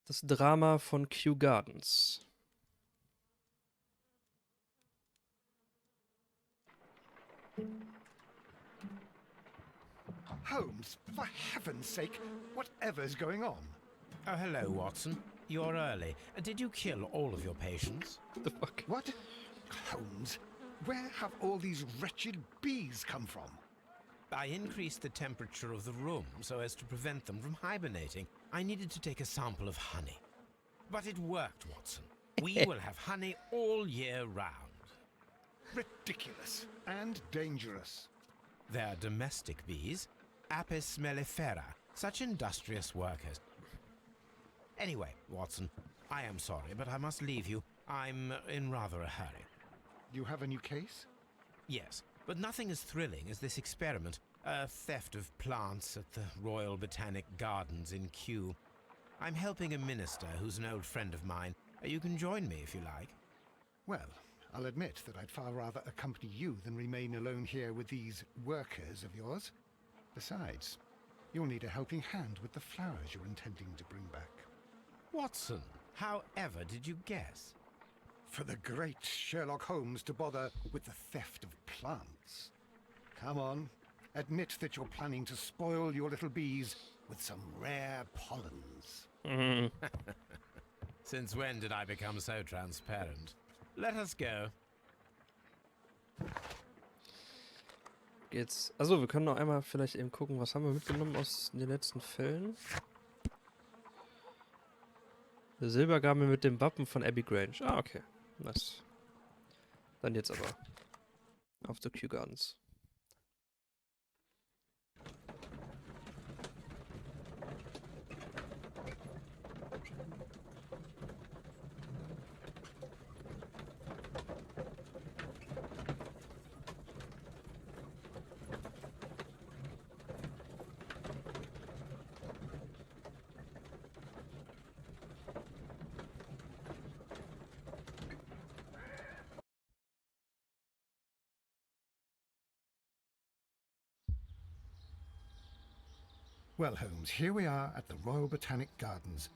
Das Drama von Kew Gardens. Holmes, for heaven's sake, whatever's going on? Oh, hello, Watson. You're early. Did you kill all of your patients? What the fuck? What? Holmes, where have all these wretched bees come from? I increased the temperature of the room so as to prevent them from hibernating. I needed to take a sample of honey. But it worked, Watson. We will have honey all year round. Ridiculous and dangerous. They're domestic bees, Apis mellifera, such industrious workers. Anyway, Watson, I am sorry, but I must leave you. I'm in rather a hurry. You have a new case? Yes, but nothing as thrilling as this experiment. A theft of plants at the Royal Botanic Gardens in Kew. I'm helping a minister who's an old friend of mine. You can join me if you like. Well, I'll admit that I'd far rather accompany you than remain alone here with these workers of yours. Besides, you'll need a helping hand with the flowers you're intending to bring back. Watson, however did you guess? For the great Sherlock Holmes to bother with the theft of plants. Come on, admit that you're planning to spoil your little bees with some rare pollens. Since when did I become so transparent? Let us go. Geht's. Also, wir können noch einmal vielleicht eben gucken, was haben wir mitgenommen aus den letzten Fällen. Eine Silbergabel mit dem Wappen von Abbey Grange. Ah, okay. Nice. Dann jetzt aber auf zu Kew Gardens. Well, Holmes, here we are at the Royal Botanic Gardens.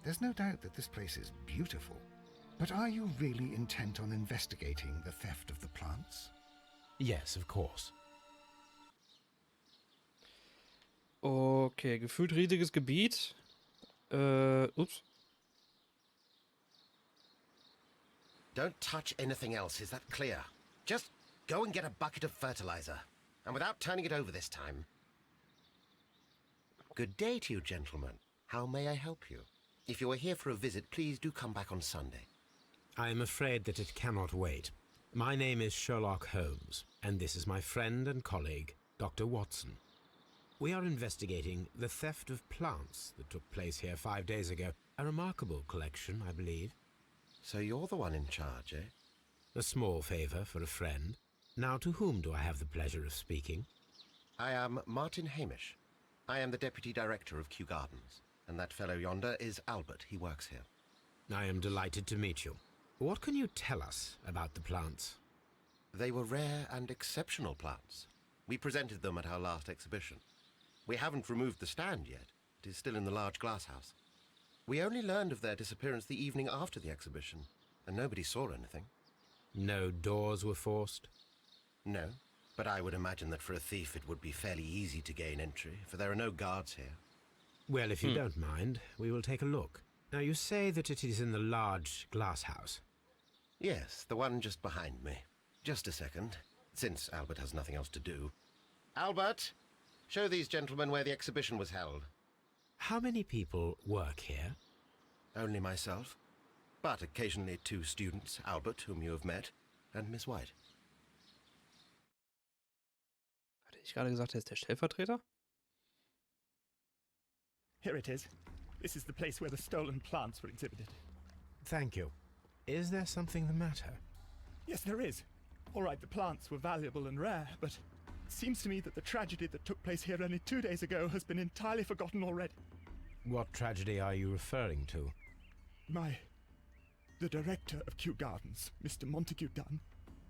There's no doubt that this place is beautiful. But are you really intent on investigating the theft of the plants? Yes, of course. Okay, gefühlt riesiges Gebiet. Ups. Don't touch anything else, is that clear? Just go and get a bucket of fertilizer. And without turning it over this time. Good day to you, gentlemen. How may I help you? If you are here for a visit, please do come back on Sunday. I am afraid that it cannot wait. My name is Sherlock Holmes, and this is my friend and colleague, Dr. Watson. We are investigating the theft of plants that took place here 5 days ago. A remarkable collection, I believe. So you're the one in charge, eh? A small favor for a friend. Now, to whom do I have the pleasure of speaking? I am Martin Hamish. I am the Deputy Director of Kew Gardens, and that fellow yonder is Albert. He works here. I am delighted to meet you. What can you tell us about the plants? They were rare and exceptional plants. We presented them at our last exhibition. We haven't removed the stand yet. It is still in the large glass house. We only learned of their disappearance the evening after the exhibition, and nobody saw anything. No doors were forced? No, but I would imagine that for a thief it would be fairly easy to gain entry, for there are no guards here. Well, if you don't mind, we will take a look. Now, you say that it is in the large glass house. Yes, the one just behind me. Just a second, since Albert has nothing else to do. Albert, show these gentlemen where the exhibition was held. How many people work here? Only myself, but occasionally 2 students, Albert, whom you have met, and Miss White. Hatte ich gerade gesagt, er ist der Stellvertreter? Here it is. This is the place where the stolen plants were exhibited. Thank you. Is there something the matter? Yes, there is. All right, the plants were valuable and rare, but it seems to me that the tragedy that took place here only 2 days ago has been entirely forgotten already. What tragedy are you referring to? The director of Kew Gardens, Mr. Montague Dunn,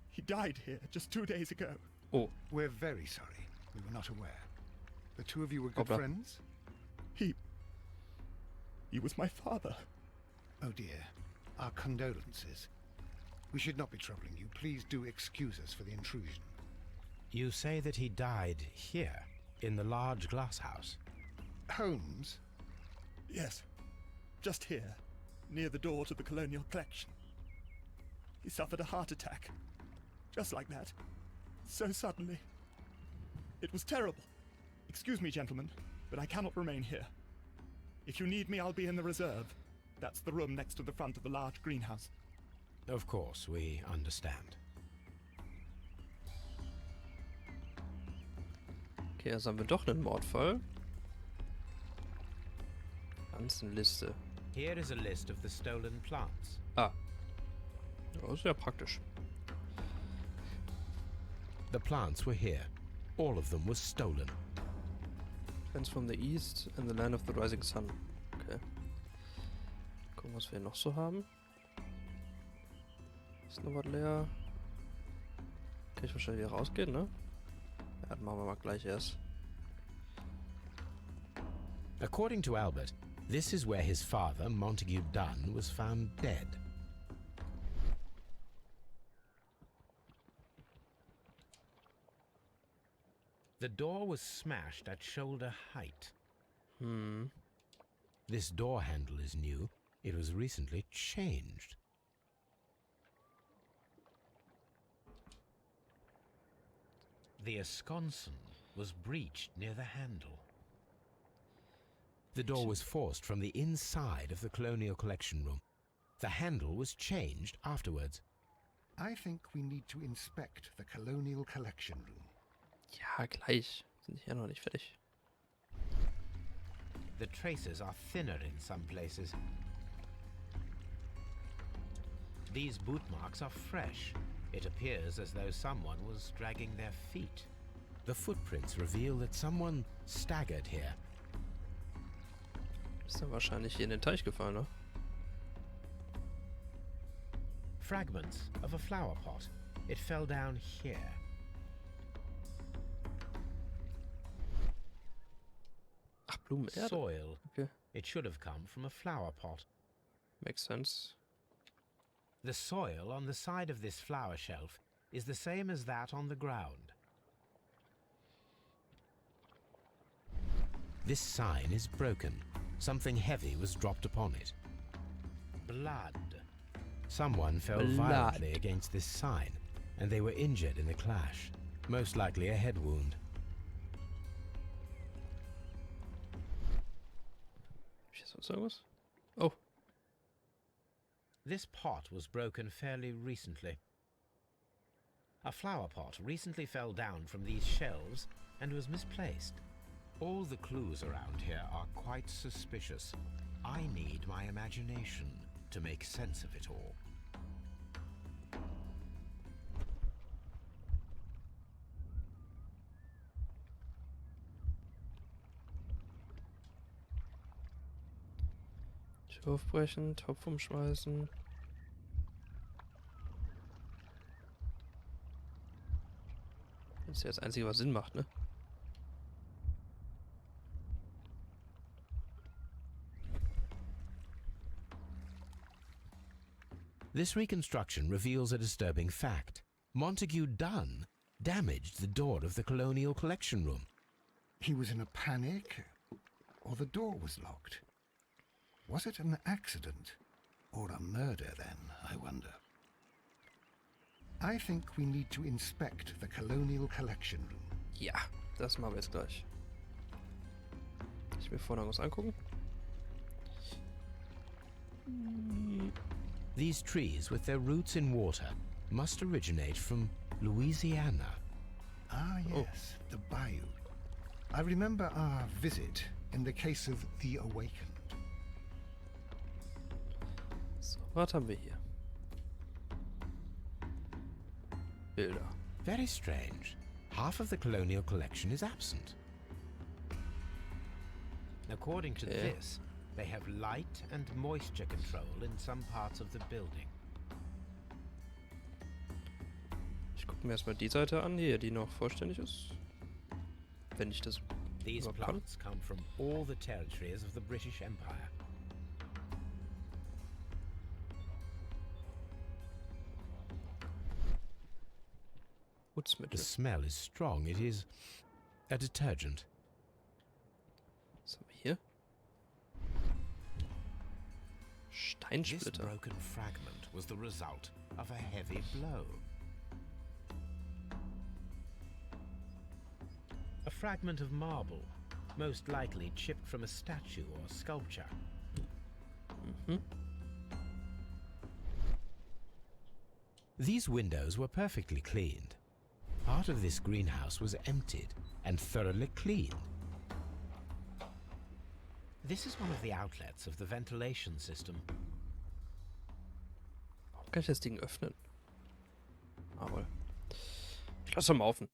he died here just 2 days ago. Oh, We're very sorry. We were not aware. The two of you were good Hoppla. friends? He was my father. Oh dear. Our condolences. We should not be troubling you. Please do excuse us for the intrusion. You say that he died here, in the large glass house? Holmes? Yes, just here, near the door to the Colonial Collection. He suffered a heart attack. Just like that. So suddenly. It was terrible. Excuse me, gentlemen, but I cannot remain here. If you need me, I'll be in the reserve. That's the room next to the front of the large greenhouse. Of course, we understand. Okay, also haben wir doch einen Mordfall. Pflanzenliste. Here is a list of the stolen plants. Ah. Das ist ja praktisch. The plants were here. All of them was stolen. Friends from the East and the Land of the Rising Sun. Okay. Gucken, was wir noch so haben. Ist noch was leer? Kann ich wahrscheinlich wieder rausgehen, ne? Ja, das machen wir mal gleich erst. According to Albert, this is where his father, Montague Dunn, was found dead. The door was smashed at shoulder height. This door handle is new. It was recently changed. The esconson was breached near the handle. The door was forced from the inside of the Colonial Collection room. The handle was changed afterwards. I think we need to inspect the Colonial Collection room. Ja, gleich. Sind hier noch nicht fertig. The traces are thinner in some places. These boot marks are fresh. It appears as though someone was dragging their feet. The footprints reveal that someone staggered here. Ist dann wahrscheinlich hier in den Teich gefallen, ne? Fragments of a flower pot. It fell down here. Ach, Blumenerde. Soil. Okay. It should have come from a flower pot. Makes sense. The soil on the side of this flower shelf is the same as that on the ground. This sign is broken. Something heavy was dropped upon it. Blood. Someone fell violently against this sign, and they were injured in the clash. Most likely a head wound. Ist sonst irgendwas? Oh. This pot was broken fairly recently. A flower pot recently fell down from these shelves and was misplaced. All the clues around here are quite suspicious. I need my imagination to make sense of it all. Tür aufbrechen, Topf umschmeißen. Das ist ja das Einzige, was Sinn macht, ne? This reconstruction reveals a disturbing fact. Montague Dunn damaged the door of the Colonial Collection room. He was in a panic, or the door was locked. Was it an accident, or a murder then, I wonder? I think we need to inspect the Colonial Collection room. Ja, das machen wir jetzt gleich. Ich will vorne was angucken. These trees, with their roots in water, must originate from Louisiana. Ah, yes, the bayou. I remember our visit in the case of the Awakened. So, was haben wir hier? Bilder. Very strange. Half of the Colonial Collection is absent. According to this, they have light and moisture control in some parts of the building. Ich gucke mir erstmal die Seite an, hier, die noch vollständig ist. Wenn ich das These überhaupt kann. plants come from all the territories of the British Empire. The Putzmittel. smell is strong. It is a detergent. Was haben wir hier? This Steinsplitter. broken fragment was the result of a heavy blow. A fragment of marble, most likely chipped from a statue or sculpture. Mhm. These windows were perfectly cleaned. Part of this greenhouse was emptied and thoroughly cleaned. This is one of the outlets of the ventilation system. Warum kann ich das Ding öffnen? Aber ich lasse mal offen.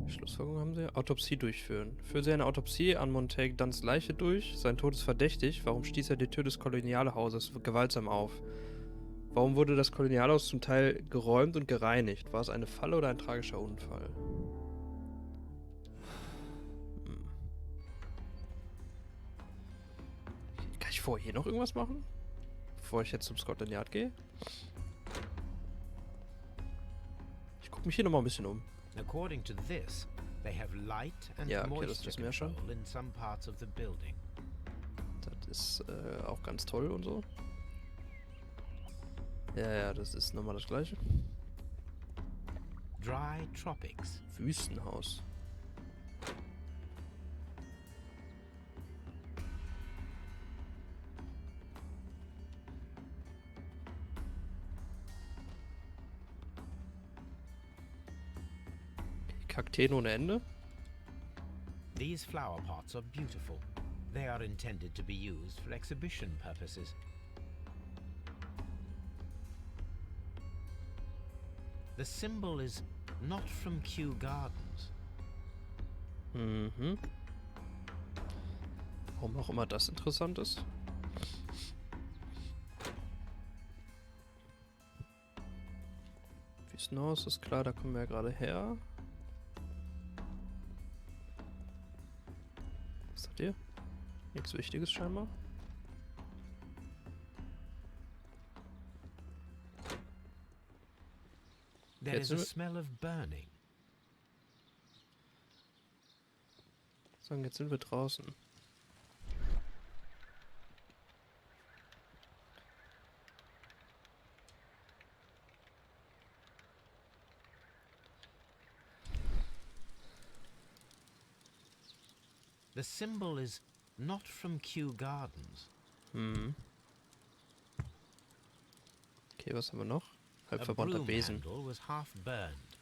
Schlussfolgerung haben Sie? Autopsie durchführen. Führen Sie eine Autopsie an Montague Dunns Leiche durch. Sein Tod ist verdächtig. Warum stieß er die Tür des Kolonialhauses gewaltsam auf? Warum wurde das Kolonialhaus zum Teil geräumt und gereinigt? War es eine Falle oder ein tragischer Unfall? Kann ich vorher hier noch irgendwas machen? Bevor ich jetzt zum Scotland Yard gehe? Ich gucke mich hier nochmal ein bisschen um. According to this, they have light and Ja, okay, das moisture wissen wir schon. control in some parts of the building. Das ist auch ganz toll und so. Ja, das ist nochmal das gleiche. Dry tropics. Wüstenhaus. Kakteen ohne Ende. These flower pots are beautiful. They are intended to be used for exhibition purposes. The symbol is not from Kew Gardens. Mhm. Warum auch immer das interessant ist. Wüstenhaus ist klar, da kommen wir ja gerade her. Was habt ihr? Nichts Wichtiges scheinbar. There Jetzt is a sind wir- smell of burning. Sagen, jetzt sind wir draußen. The symbol is not from Kew Gardens. Mhm. Okay, was haben wir noch? A Halbverbrannter broom Besen. handle was half burned.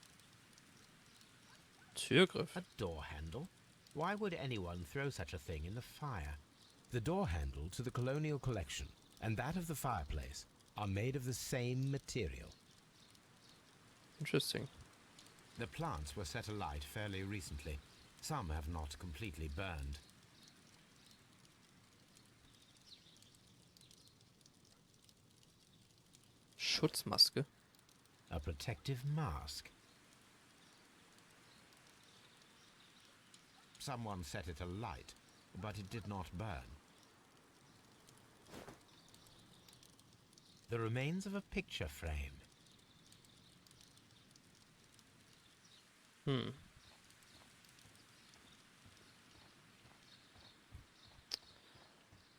Türgriff. A door handle? Why would anyone throw such a thing in the fire? The door handle to the colonial collection and that of the fireplace are made of the same material. Interesting. The plants were set alight fairly recently. Some have not completely burned. Schutzmaske. A protective mask. Someone set it alight, but it did not burn. The remains of a picture frame. Hm.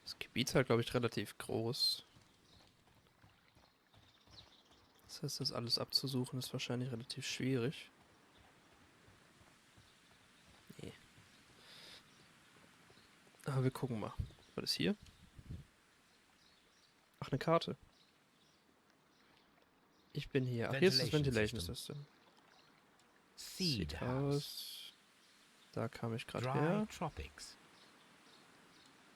Das Gebiet ist halt, glaube ich, relativ groß. Das heißt, das alles abzusuchen ist wahrscheinlich relativ schwierig. Nee. Aber wir gucken mal. Was ist hier? Ach, eine Karte. Ich bin hier. Ach, hier ist das Ventilation System. Seed Sieht house. aus. Da kam ich gerade Dry her. tropics.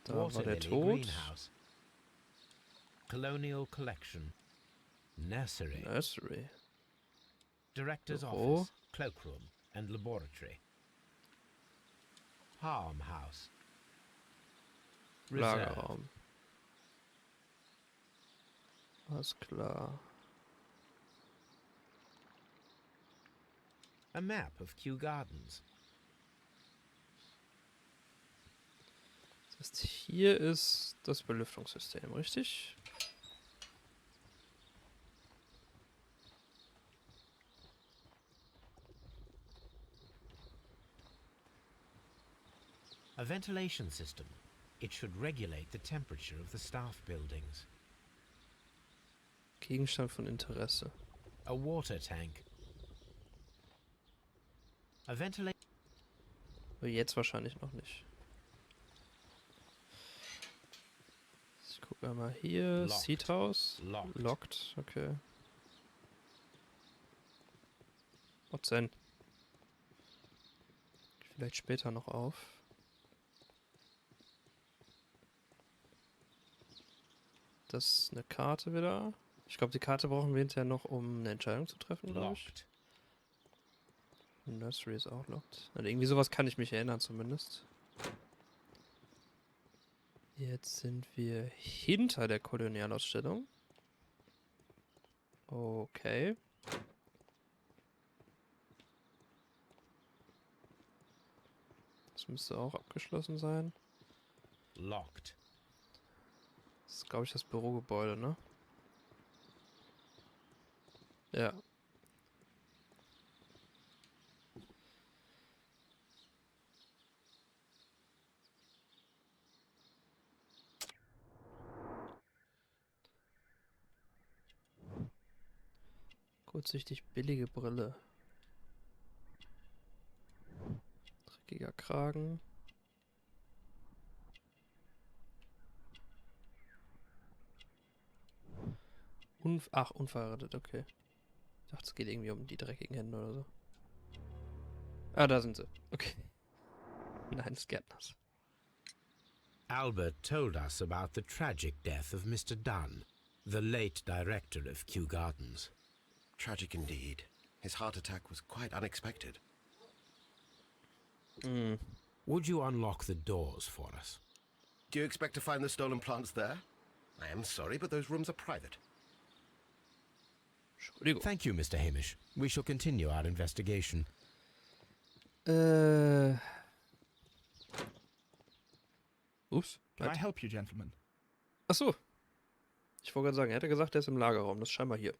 Da war Water der lily tot. greenhouse. Colonial collection. Nursery. Nursery. Director's Büro. office. Cloakroom and laboratory. Farmhouse. Reserve. Lagerraum. Alles klar. A map of Kew Gardens. Das heißt, hier ist das Belüftungssystem, richtig? A ventilation system. It should regulate the temperature of the staff buildings. Gegenstand von Interesse. A water tank. A ventilation. Jetzt wahrscheinlich noch nicht. Ich gucke mal hier. Locked. Seat House. Locked. Locked. Okay. Was denn? Vielleicht später noch auf. Das ist eine Karte wieder. Ich glaube, die Karte brauchen wir hinterher noch, um eine Entscheidung zu treffen, glaube ich. Locked. Nursery ist auch locked. Also irgendwie sowas kann ich mich erinnern zumindest. Jetzt sind wir hinter der Kolonialausstellung. Okay. Das müsste auch abgeschlossen sein. Locked. Das ist, glaube ich, das Bürogebäude, ne? Ja. Kurzsichtig billige Brille. Dreckiger Kragen. Ach, unverheiratet, okay. Ich dachte, es geht irgendwie um die dreckigen Hände oder so. Ah, da sind sie. Okay. Nein, des Gärtners. Albert told us about the tragic death of Mr. Dunn, the late director of Kew Gardens. Tragic indeed. His heart attack was quite unexpected. Would you unlock the doors for us? Do you expect to find the stolen plants there? I am sorry, but those rooms are private. Entschuldigung. Thank you, Mr. Hamish. We shall continue our investigation. Ups. Can I help you, gentlemen? Ach so. Ich wollte gerade sagen, er hätte gesagt, er ist im Lagerraum. Das ist scheinbar hier.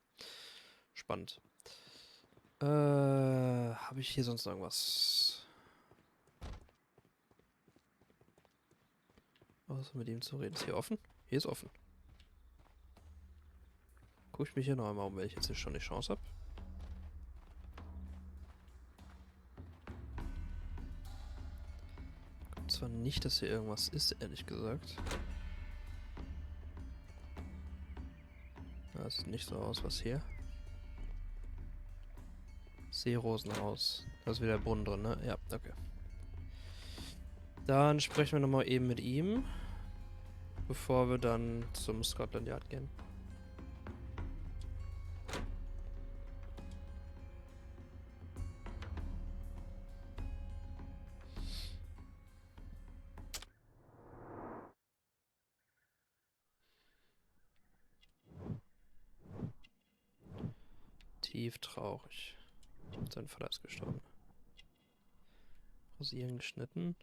Spannend. Habe ich hier sonst irgendwas? Außer mit ihm zu reden. Ist hier offen? Hier ist offen. Gucke ich mich hier noch einmal um, weil ich jetzt hier schon die Chance habe. Zwar nicht, dass hier irgendwas ist, ehrlich gesagt. Das sieht nicht so aus, was hier. Seerosenhaus. Da ist wieder der Brunnen drin, ne? Ja, okay. Dann sprechen wir nochmal eben mit ihm, bevor wir dann zum Scotland Yard gehen. Tief traurig. Sein Vater ist gestorben. Rasieren geschnitten.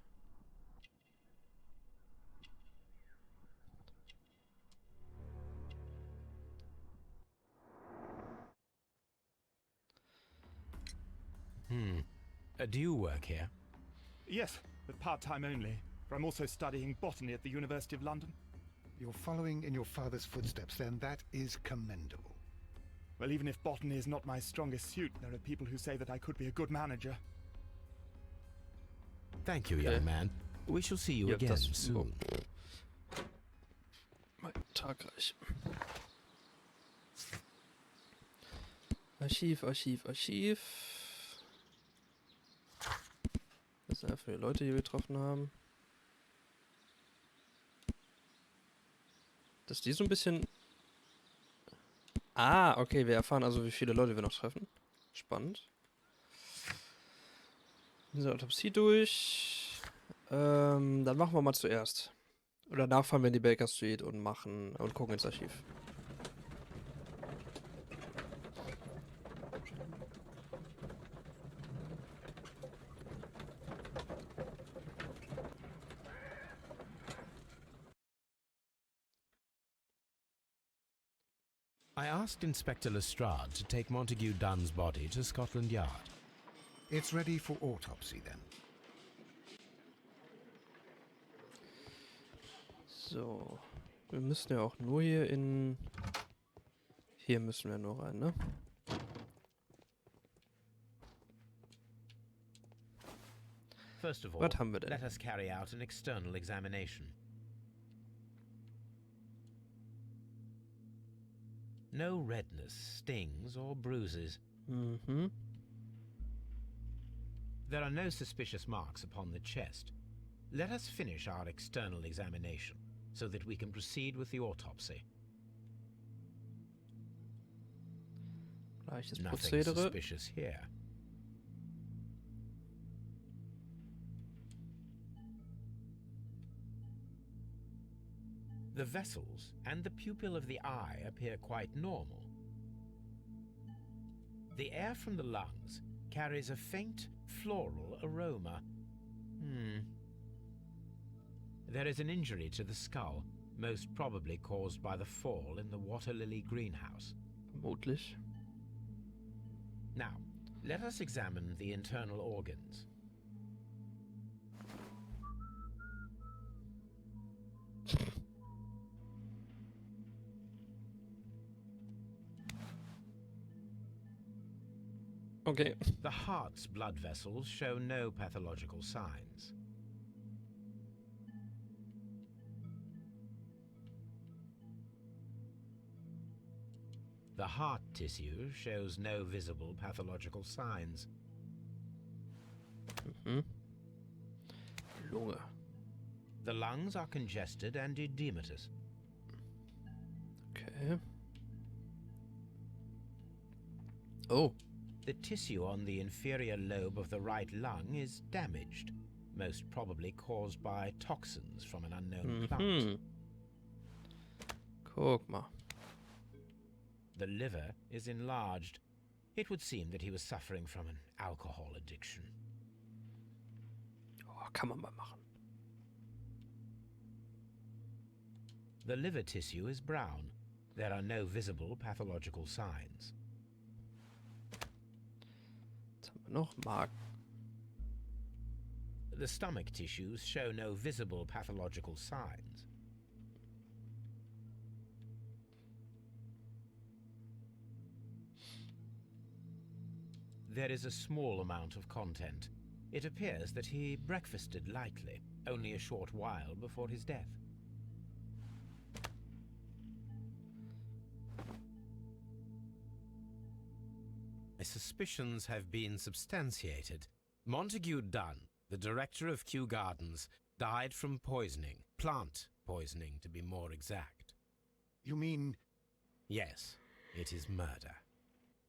Do you work here? Yes, but part-time only. For I'm also studying botany at the University of London. You're following in your father's footsteps, then. That is commendable. Well, even if botany is not my strongest suit, there are people who say that I could be a good manager. Thank you, young man. We shall see you again soon. Mein Tagreich. Archiv, Archiv, Archiv. Das sind einfach die Leute, die wir getroffen haben. Dass die so ein bisschen... Ah, okay, wir erfahren also, wie viele Leute wir noch treffen. Spannend. Diese Autopsie durch. Dann machen wir mal zuerst. Oder danach fahren wir in die Baker Street und gucken ins Archiv. I asked Inspector Lestrade to take Montague Dunn's body to Scotland Yard. It's ready for autopsy, then. So. Wir müssen ja auch nur hier in... Hier müssen wir nur rein, ne? First of all, Was haben wir denn? let us carry out an external examination. No redness, stings, or bruises. Mhm. There are no suspicious marks upon the chest. Let us finish our external examination, so that we can proceed with the autopsy. Gleiches Nothing Prozedere. suspicious here. The vessels and the pupil of the eye appear quite normal. The air from the lungs carries a faint floral aroma. There is an injury to the skull, most probably caused by the fall in the water lily greenhouse. Vermutlich. Now, let us examine the internal organs. Okay. The heart's blood vessels show no pathological signs. The heart tissue shows no visible pathological signs. Mhm. Lunge. The lungs are congested and edematous. Okay. Oh. The tissue on the inferior lobe of the right lung is damaged, most probably caused by toxins from an unknown plant. Guck mal. The liver is enlarged. It would seem that he was suffering from an alcohol addiction. Oh, kann man mal machen. The liver tissue is brown. There are no visible pathological signs. Jetzt haben wir noch Magen. The stomach tissues show no visible pathological signs. There is a small amount of content. It appears that he breakfasted lightly, only a short while before his death. My suspicions have been substantiated. Montague Dunn, the director of Kew Gardens, died from poisoning. Plant poisoning, to be more exact. You mean Yes, it is murder.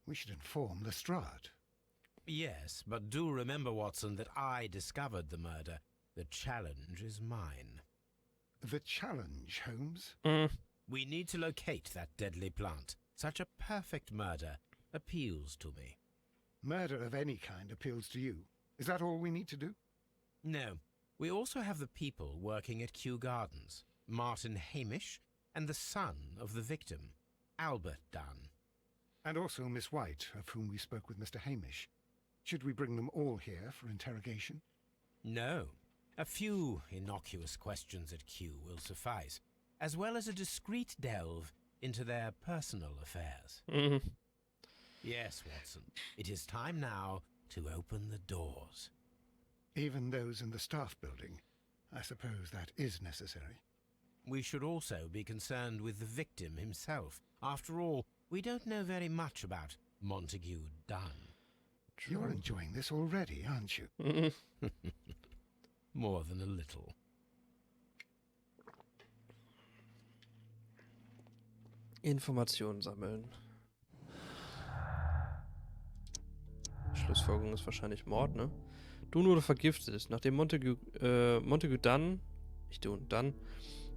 we should inform Lestrade? Yes, but do remember, Watson, that I discovered the murder. The challenge is mine. The challenge, Holmes? We need to locate that deadly plant. Such a perfect murder appeals to me. Murder of any kind appeals to you. Is that all we need to do? No, we also have the people working at Kew Gardens. Martin Hamish and the son of the victim, Albert Dunn. And also Miss White, of whom we spoke with Mr. Hamish. Should we bring them all here for interrogation? No. A few innocuous questions at Kew will suffice, as well as a discreet delve into their personal affairs. Yes, Watson. It is time now to open the doors. Even those in the staff building. I suppose that is necessary. We should also be concerned with the victim himself. After all, we don't know very much about Montague Dunn. You're enjoying this already, aren't you? More than a little. Informationen sammeln. Schlussfolgerung ist wahrscheinlich Mord, ne? Dunn wurde vergiftet. Nachdem Montague Dunn, nicht Dunn, Dunn,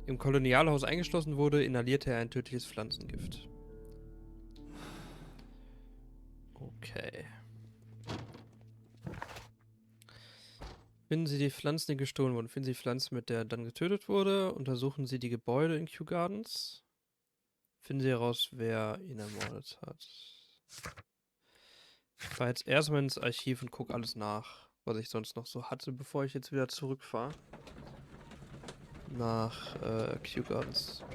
im Kolonialhaus eingeschlossen wurde, inhalierte er ein tödliches Pflanzengift. Okay. Finden Sie die Pflanzen, die gestohlen wurden. Finden Sie die Pflanze, mit der dann getötet wurde. Untersuchen Sie die Gebäude in Kew Gardens. Finden Sie heraus, wer ihn ermordet hat. Ich fahre jetzt erstmal ins Archiv und gucke alles nach, was ich sonst noch so hatte, bevor ich jetzt wieder zurückfahre. nach Kew Gardens.